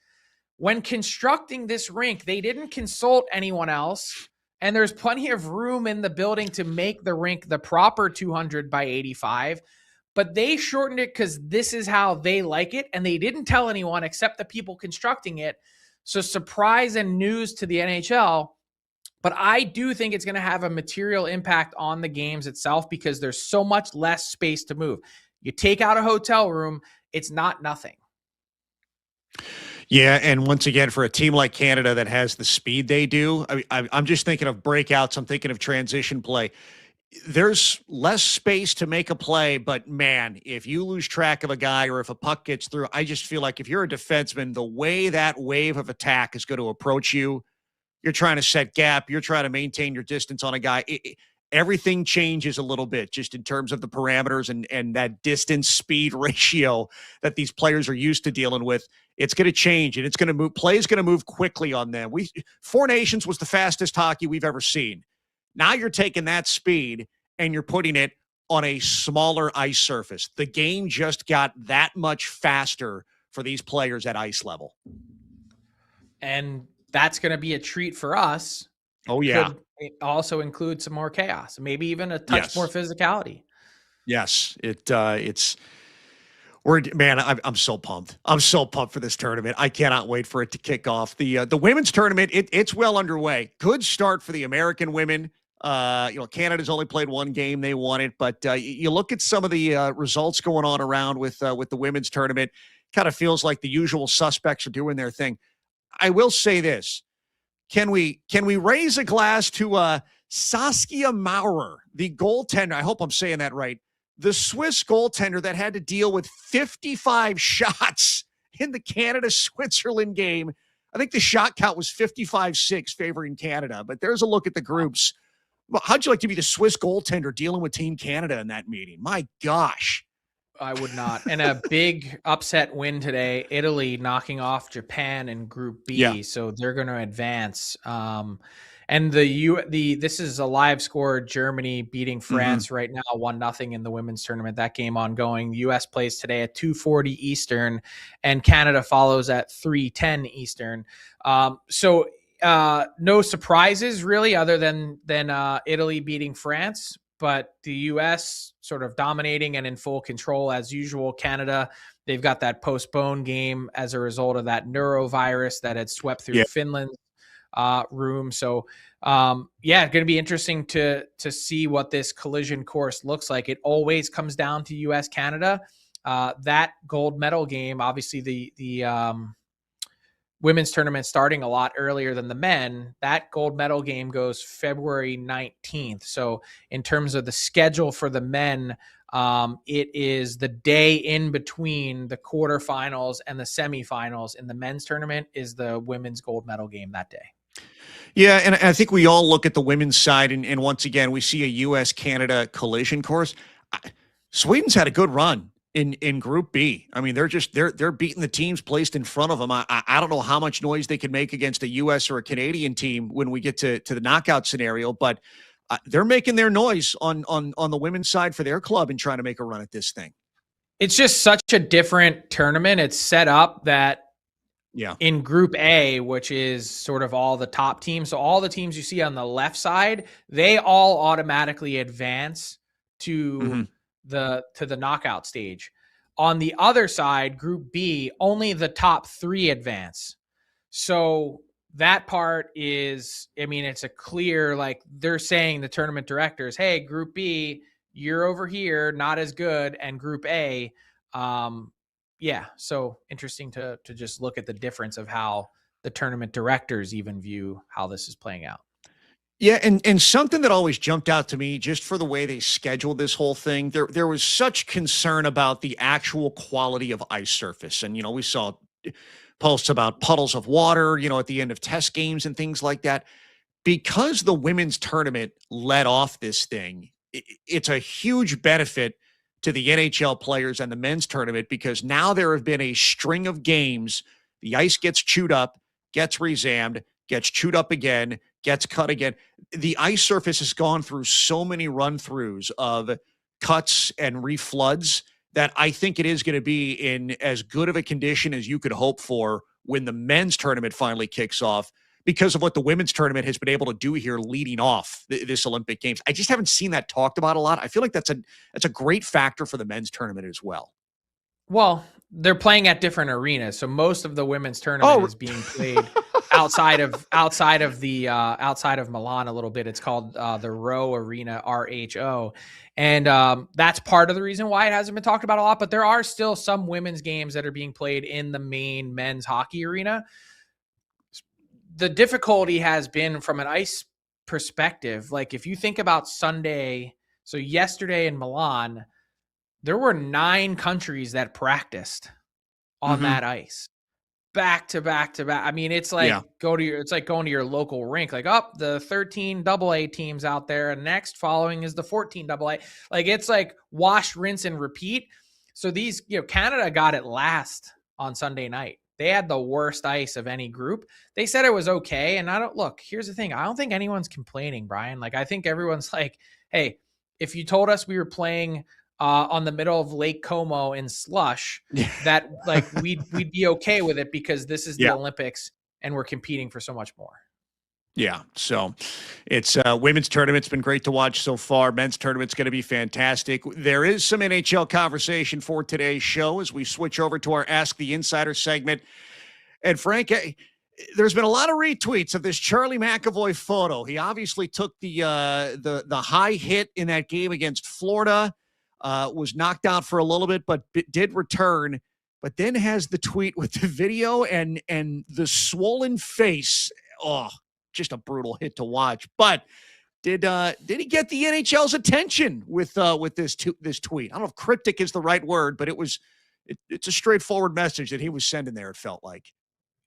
When constructing this rink, they didn't consult anyone else, and there's plenty of room in the building to make the rink the proper 200 by 85, but they shortened it because this is how they like it, and they didn't tell anyone except the people constructing it. So surprise and news to the NHL, but I do think it's going to have a material impact on the games itself because there's so much less space to move. You take out a hotel room, it's not nothing. Yeah, and once again, for a team like Canada that has the speed they do, I'm just thinking of breakouts. I'm thinking of transition play. There's less space to make a play, but man, if you lose track of a guy or if a puck gets through, I just feel like if you're a defenseman, the way that wave of attack is going to approach you, you're trying to set gap, you're trying to maintain your distance on a guy. Everything changes a little bit just in terms of the parameters and that distance speed ratio that these players are used to dealing with. It's going to change and it's going to move. Play is going to move quickly on them. Four Nations was the fastest hockey we've ever seen. Now you're taking that speed and you're putting it on a smaller ice surface. The game just got that much faster for these players at ice level. And that's going to be a treat for us. Oh, yeah. Could also include some more chaos, maybe even a touch more physicality. Yes, I'm so pumped. I'm so pumped for this tournament. I cannot wait for it to kick off. The women's tournament, it's well underway. Good start for the American women. Canada's only played one game. They won it, but you look at some of the results going on around with the women's tournament, kind of feels like the usual suspects are doing their thing. I will say this. Can we raise a glass to Saskia Maurer, the goaltender? I hope I'm saying that right. The Swiss goaltender that had to deal with 55 shots in the Canada-Switzerland game. I think the shot count was 55-6 favoring Canada, but there's a look at the groups. How'd you like to be the Swiss goaltender dealing with Team Canada in that meeting? My gosh. I would not. And a big upset win today, Italy knocking off Japan in Group B. So they're going to advance. And this is a live score. Germany beating France right now, 1-0 in the women's tournament. That game ongoing. The U.S. plays today at 2:40 Eastern, and Canada follows at 3:10 Eastern. No surprises really, other than Italy beating France. But the U.S. sort of dominating and in full control as usual. Canada, they've got that postponed game as a result of that neurovirus that had swept through Finland's room. So, going to be interesting to see what this collision course looks like. It always comes down to U.S. Canada. That gold medal game, obviously the women's tournament starting a lot earlier than the men. That gold medal game goes February 19th. So in terms of the schedule for the men, it is the day in between the quarterfinals and the semifinals in the men's tournament is the women's gold medal game that day. Yeah, and I think we all look at the women's side, and once again, we see a U.S.-Canada collision course. Sweden's had a good run in Group B. I mean, they're beating the teams placed in front of them. I don't know how much noise they can make against a U.S. or a Canadian team when we get to the knockout scenario, but they're making their noise on the women's side for their club and trying to make a run at this thing. It's just such a different tournament. It's set up that in Group A, which is sort of all the top teams, so all the teams you see on the left side, they all automatically advance to the knockout stage. On the other side, Group B, only the top 3 advance. So that part is, it's a clear, like they're saying, the tournament directors, hey, Group B, you're over here, not as good. And Group A, so interesting to just look at the difference of how the tournament directors even view how this is playing out. Yeah, and something that always jumped out to me just for the way they scheduled this whole thing, there was such concern about the actual quality of ice surface. And, we saw posts about puddles of water, at the end of test games and things like that. Because the women's tournament led off this thing, it's a huge benefit to the NHL players and the men's tournament because now there have been a string of games. The ice gets chewed up, gets resammed, gets chewed up again, gets cut again. The ice surface has gone through so many run-throughs of cuts and refloods that I think it is going to be in as good of a condition as you could hope for when the men's tournament finally kicks off because of what the women's tournament has been able to do here leading off this Olympic Games. I just haven't seen that talked about a lot. I feel like that's a great factor for the men's tournament as well. Well, they're playing at different arenas. So most of the women's tournament is being played outside of Milan a little bit. It's called the Row Arena, RHO. And that's part of the reason why it hasn't been talked about a lot, but there are still some women's games that are being played in the main men's hockey arena. The difficulty has been from an ice perspective. Like if you think about Sunday, so yesterday in Milan, there were 9 countries that practiced on that ice. Back to back to back. I mean, it's like it's like going to your local rink. Like, the 13 AA teams out there, and next following is the 14 AA. Like, it's like wash, rinse, and repeat. So these, Canada got it last on Sunday night. They had the worst ice of any group. They said it was okay. And here's the thing. I don't think anyone's complaining, Brian. Like, I think everyone's like, hey, if you told us we were playing on the middle of Lake Como in slush, that like we'd be okay with it because this is the Olympics and we're competing for so much more. Yeah. So it's women's tournament's been great to watch so far. Men's tournament's going to be fantastic. There is some NHL conversation for today's show as we switch over to our Ask the Insider segment. And Frank, there's been a lot of retweets of this Charlie McAvoy photo. He obviously took the high hit in that game against Florida. Was knocked out for a little bit, but did return, but then has the tweet with the video and the swollen face. Oh, just a brutal hit to watch. But did he get the NHL's attention with this tweet? I don't know if cryptic is the right word, but it's a straightforward message that he was sending there, it felt like.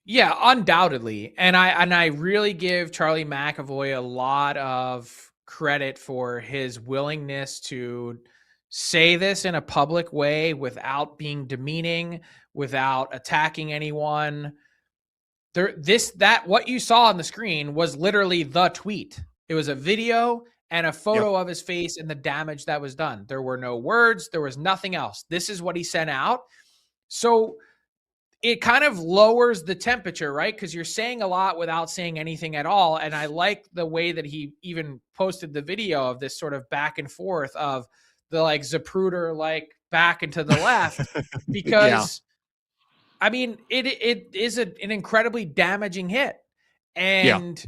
Yeah, undoubtedly. And I really give Charlie McAvoy a lot of credit for his willingness to say this in a public way without being demeaning, without attacking anyone. What you saw on the screen was literally the tweet. It was a video and a photo of his face and the damage that was done. There were no words. There was nothing else. This is what he sent out. So it kind of lowers the temperature, right? Because you're saying a lot without saying anything at all. And I like the way that he even posted the video of this sort of back and forth of the like Zapruder, like back and to the left, because I mean, it is an incredibly damaging hit, and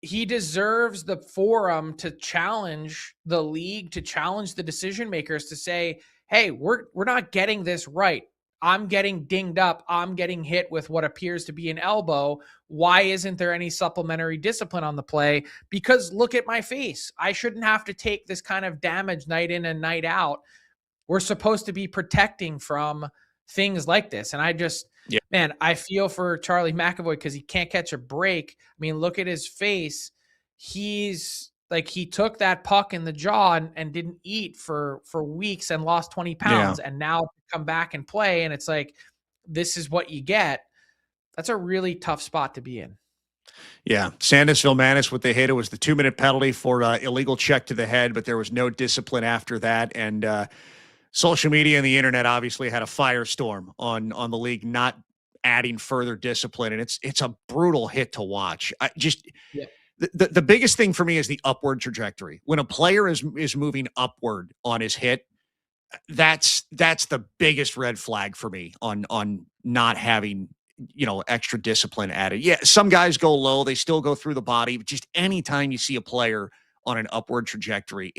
he deserves the forum to challenge the league, to challenge the decision makers, to say, hey, we're not getting this right. I'm getting dinged up. I'm getting hit with what appears to be an elbow. Why isn't there any supplementary discipline on the play? Because look at my face. I shouldn't have to take this kind of damage night in and night out. We're supposed to be protecting from things like this. And I just, man, I feel for Charlie McAvoy because he can't catch a break. I mean, look at his face. He's like, he took that puck in the jaw and didn't eat for weeks and lost 20 pounds. And now come back and play. And it's like, this is what you get. That's a really tough spot to be in. Yeah. Sandis Vilmanis with the hit. It was the 2-minute penalty for illegal check to the head, but there was no discipline after that. And social media and the internet obviously had a firestorm on the league not adding further discipline. And it's a brutal hit to watch. The biggest thing for me is the upward trajectory. When a player is moving upward on his hit, that's the biggest red flag for me on not having, extra discipline added. Yeah, some guys go low, they still go through the body, but just anytime you see a player on an upward trajectory,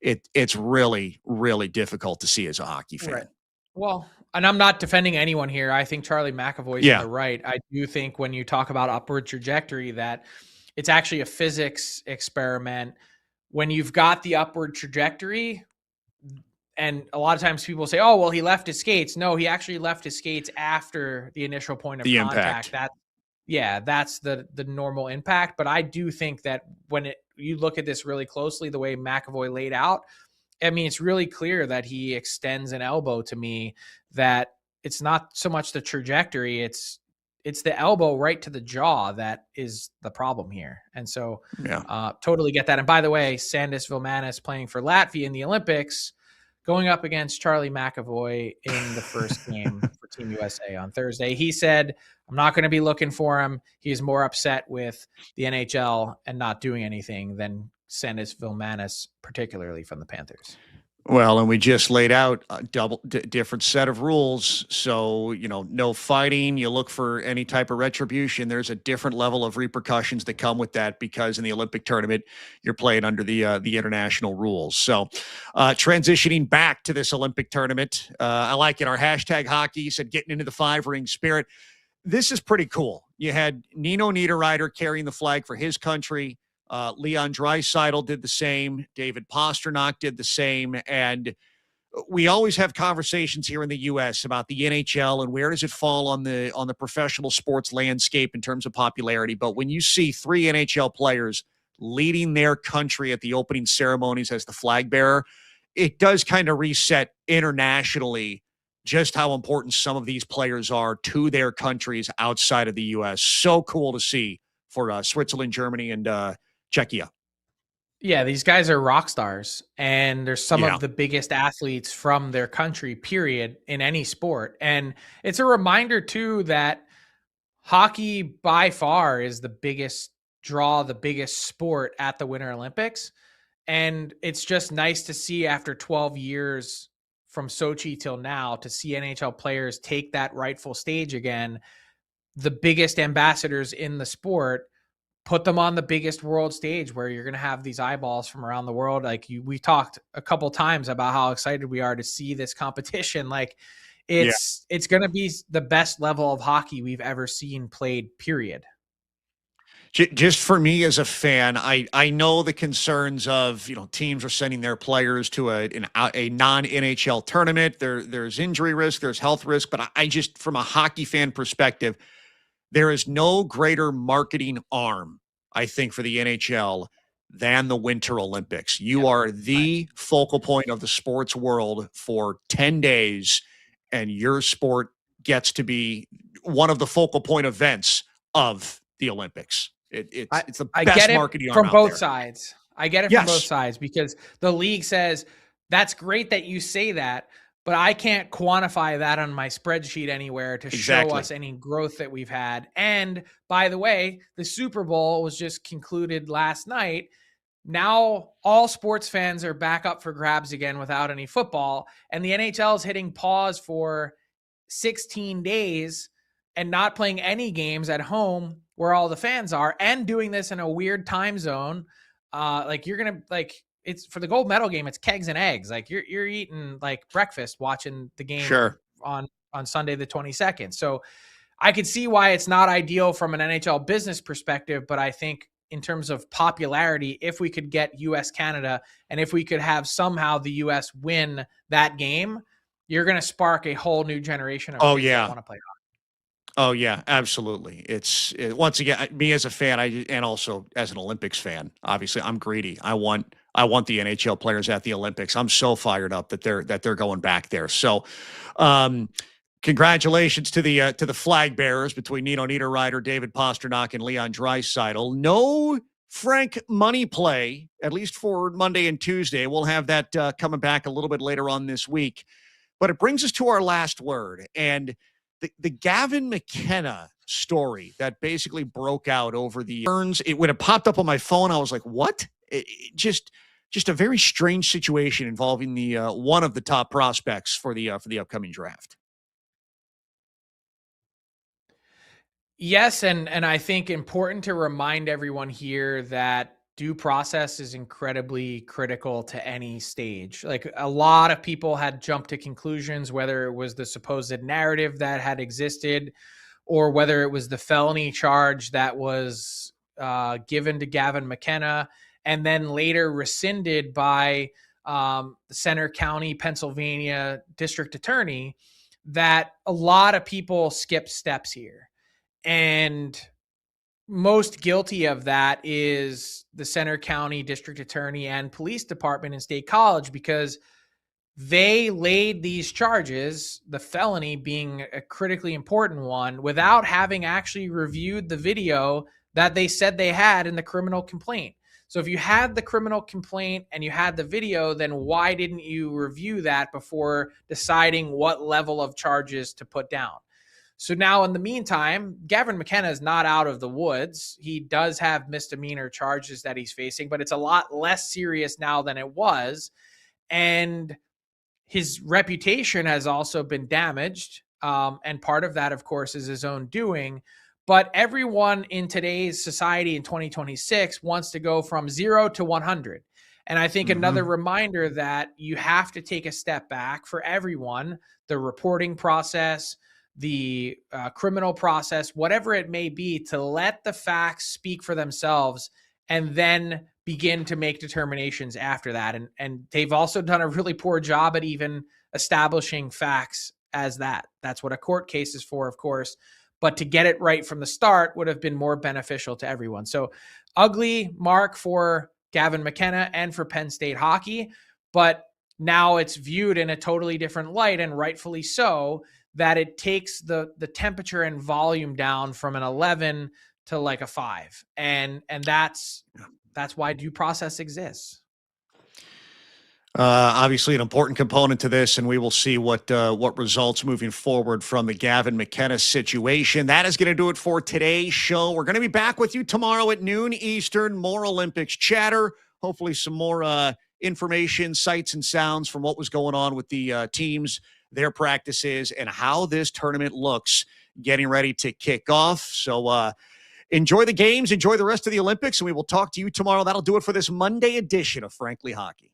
it's really, really difficult to see as a hockey fan. Right. Well, and I'm not defending anyone here. I think Charlie McAvoy is in the right. I do think when you talk about upward trajectory that it's actually a physics experiment. When you've got the upward trajectory, and a lot of times people say, oh, well, he left his skates. No, he actually left his skates after the initial point of contact. That's the normal impact. But I do think that when you look at this really closely, the way McAvoy laid out, I mean, it's really clear that he extends an elbow to me, that it's not so much the trajectory, it's the elbow right to the jaw that is the problem here. And so totally get that. And by the way, Sandis Vilmanis playing for Latvia in the Olympics, going up against Charlie McAvoy in the first game for Team USA on Thursday. He said, I'm not going to be looking for him. He's more upset with the NHL and not doing anything than Sandis Vilmanis, particularly from the Panthers. Well, and we just laid out a different set of rules. So, no fighting. You look for any type of retribution. There's a different level of repercussions that come with that because in the Olympic tournament, you're playing under the international rules. So, transitioning back to this Olympic tournament, I like it. Our hashtag hockey said getting into the five ring spirit. This is pretty cool. You had Nino Niederreiter carrying the flag for his country. Leon Draisaitl did the same. David Pastrnak did the same. And we always have conversations here in the U.S. about the NHL and where does it fall on the professional sports landscape in terms of popularity. But when you see three NHL players leading their country at the opening ceremonies as the flag bearer, it does kind of reset internationally just how important some of these players are to their countries outside of the U.S. So cool to see for Switzerland, Germany, and Czechia. Yeah, these guys are rock stars, and they're some Yeah. of the biggest athletes from their country, period, in any sport. And it's a reminder, too, that hockey by far is the biggest draw, the biggest sport at the Winter Olympics. And it's just nice to see after 12 years from Sochi till now to see NHL players take that rightful stage again, the biggest ambassadors in the sport, put them on the biggest world stage where you're going to have these eyeballs from around the world. Like we talked a couple times about how excited we are to see this competition. Like it's going to be the best level of hockey we've ever seen played, period. Just for me as a fan, I know the concerns of, teams are sending their players to a non-NHL tournament. There's injury risk, there's health risk, but I just, from a hockey fan perspective, there is no greater marketing arm, I think, for the NHL than the Winter Olympics. You are the focal point of the sports world for 10 days, and your sport gets to be one of the focal point events of the Olympics. It's the best marketing arm from both there. sides. I get it from both sides because the league says, that's great that you say that, but I can't quantify that on my spreadsheet anywhere to show us any growth that we've had. And by the way, the Super Bowl was just concluded last night. Now all sports fans are back up for grabs again without any football. And the NHL is hitting pause for 16 days and not playing any games at home where all the fans are, and doing this in a weird time zone. It's for the gold medal game, it's kegs and eggs. Like you're eating like breakfast watching the game on Sunday the 22nd. So I could see why it's not ideal from an NHL business perspective, but I think in terms of popularity, if we could get US Canada and if we could have somehow the US win that game, you're going to spark a whole new generation of people that want to play hockey. Oh yeah, absolutely. Once again, me as a fan, and also as an Olympics fan, obviously I'm greedy. I want the NHL players at the Olympics. I'm so fired up that they're going back there. So, congratulations to the flag bearers between Nino Niederreiter, David Pastrnak, and Leon Draisaitl. No Frank money play, at least for Monday and Tuesday. We'll have that coming back a little bit later on this week. But it brings us to our last word, and the Gavin McKenna story that basically broke out over the Burns. When it popped up on my phone, I was like, what? Just a very strange situation involving the one of the top prospects for the upcoming draft. Yes, and I think important to remind everyone here that due process is incredibly critical to any stage. Like a lot of people had jumped to conclusions, whether it was the supposed narrative that had existed or whether it was the felony charge that was given to Gavin McKenna and then later rescinded by the Center County, Pennsylvania district attorney, that a lot of people skipped steps here. And most guilty of that is the Center County District Attorney and Police Department in State College, because they laid these charges, the felony being a critically important one, without having actually reviewed the video that they said they had in the criminal complaint. So if you had the criminal complaint and you had the video, then why didn't you review that before deciding what level of charges to put down? So now in the meantime, Gavin McKenna is not out of the woods. He does have misdemeanor charges that he's facing, but it's a lot less serious now than it was. And his reputation has also been damaged. And part of that, of course, is his own doing. But everyone in today's society in 2026 wants to go from 0 to 100. And I think another reminder that you have to take a step back for everyone, the reporting process, the criminal process, whatever it may be, to let the facts speak for themselves and then begin to make determinations after that. And they've also done a really poor job at even establishing facts as that. That's what a court case is for, of course. But to get it right from the start would have been more beneficial to everyone. So ugly mark for Gavin McKenna and for Penn State hockey. But now it's viewed in a totally different light, and rightfully so, that it takes the temperature and volume down from an 11 to like a 5. And that's why due process exists. Obviously an important component to this, and we will see what results moving forward from the Gavin McKenna situation. That is going to do it for today's show. We're going to be back with you tomorrow at noon Eastern. More Olympics chatter, hopefully some more information, sights and sounds from what was going on with the teams, their practices, and how this tournament looks getting ready to kick off. So enjoy the games, enjoy the rest of the Olympics, and we will talk to you tomorrow. That'll do it for this Monday edition of Frankly Hockey.